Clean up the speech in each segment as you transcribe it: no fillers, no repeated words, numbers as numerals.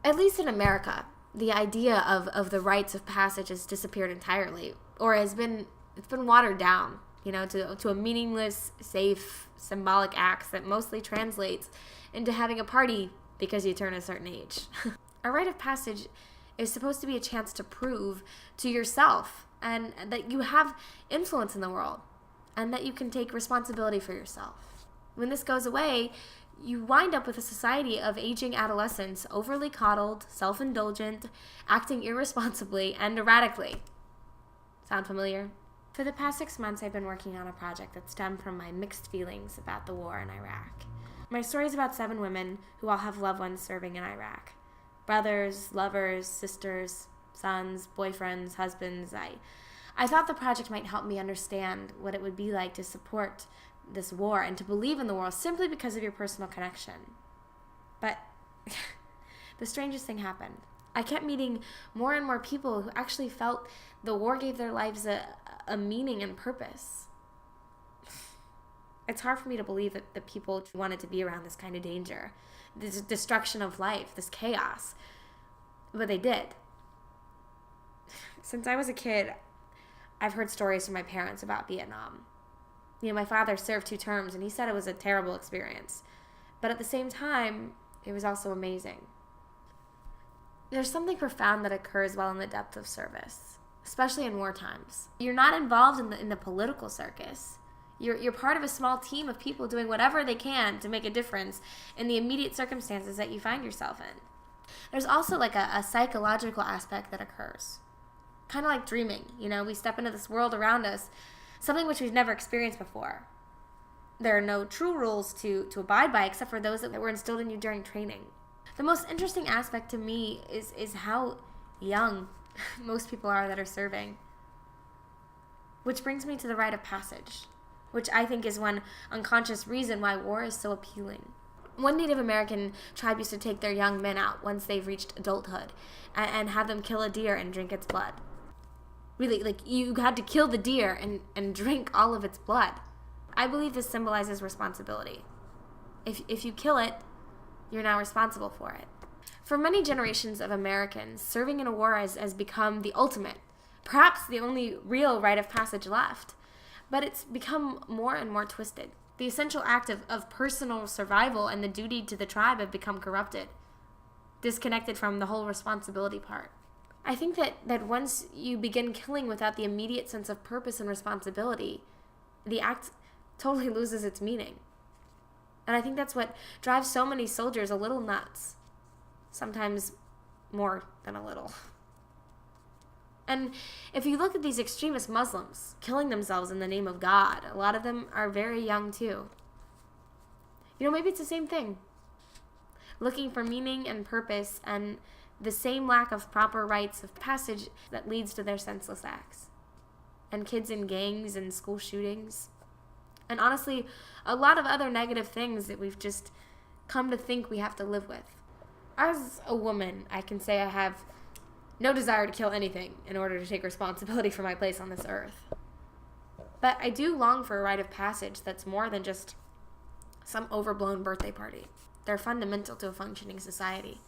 At least in America, the idea of the rites of passage has disappeared entirely, or it's been watered down, to a meaningless, safe, symbolic act that mostly translates into having a party because you turn a certain age. A rite of passage is supposed to be a chance to prove to yourself and that you have influence in the world and that you can take responsibility for yourself. When this goes away, you wind up with a society of aging adolescents, overly coddled, self-indulgent, acting irresponsibly and erratically. Sound familiar? For the past 6 months, I've been working on a project that stemmed from my mixed feelings about the war in Iraq. My story is about 7 women who all have loved ones serving in Iraq. Brothers, lovers, sisters, sons, boyfriends, husbands. I thought the project might help me understand what it would be like to support this war and to believe in the war simply because of your personal connection. But the strangest thing happened. I kept meeting more and more people who actually felt the war gave their lives a meaning and purpose. It's hard for me to believe that the people wanted to be around this kind of danger, this destruction of life, this chaos. But they did. Since I was a kid, I've heard stories from my parents about Vietnam. My father served 2 terms, and he said it was a terrible experience. But at the same time, it was also amazing. There's something profound that occurs while in the depth of service, especially in war times. You're not involved in the political circus. You're part of a small team of people doing whatever they can to make a difference in the immediate circumstances that you find yourself in. There's also like a psychological aspect that occurs. Kind of like dreaming, we step into this world around us, something which we've never experienced before. There are no true rules to abide by except for those that were instilled in you during training. The most interesting aspect to me is how young most people are that are serving. Which brings me to the rite of passage, which I think is one unconscious reason why war is so appealing. One Native American tribe used to take their young men out once they've reached adulthood and have them kill a deer and drink its blood. Really, like, you had to kill the deer and drink all of its blood. I believe this symbolizes responsibility. If you kill it, you're now responsible for it. For many generations of Americans, serving in a war has become the ultimate, perhaps the only real rite of passage left. But it's become more and more twisted. The essential act of personal survival and the duty to the tribe have become corrupted, disconnected from the whole responsibility part. I think that once you begin killing without the immediate sense of purpose and responsibility, the act totally loses its meaning. And I think that's what drives so many soldiers a little nuts. Sometimes more than a little. And if you look at these extremist Muslims killing themselves in the name of God, a lot of them are very young too. Maybe it's the same thing. Looking for meaning and purpose and the same lack of proper rites of passage that leads to their senseless acts. And kids in gangs and school shootings. And honestly, a lot of other negative things that we've just come to think we have to live with. As a woman, I can say I have no desire to kill anything in order to take responsibility for my place on this earth. But I do long for a rite of passage that's more than just some overblown birthday party. They're fundamental to a functioning society,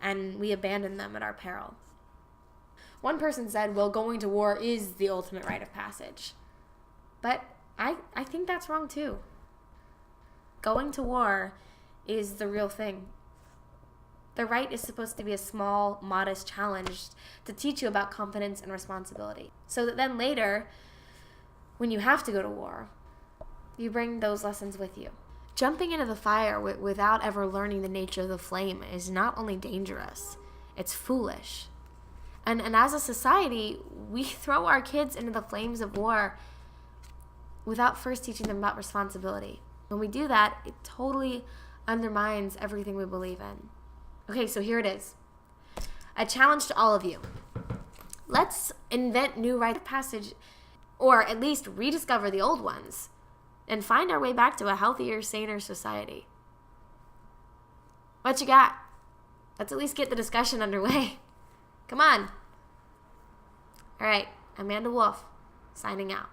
and we abandon them at our peril. One person said, well, going to war is the ultimate rite of passage. But I think that's wrong too. Going to war is the real thing. The rite is supposed to be a small, modest challenge to teach you about confidence and responsibility. So that then later, when you have to go to war, you bring those lessons with you. Jumping into the fire without ever learning the nature of the flame is not only dangerous, it's foolish. And as a society, we throw our kids into the flames of war without first teaching them about responsibility. When we do that, it totally undermines everything we believe in. Okay, so here it is. A challenge to all of you. Let's invent new rite of passage, or at least rediscover the old ones, and find our way back to a healthier, saner society. What you got? Let's at least get the discussion underway. Come on. All right, Amanda Wolf, signing out.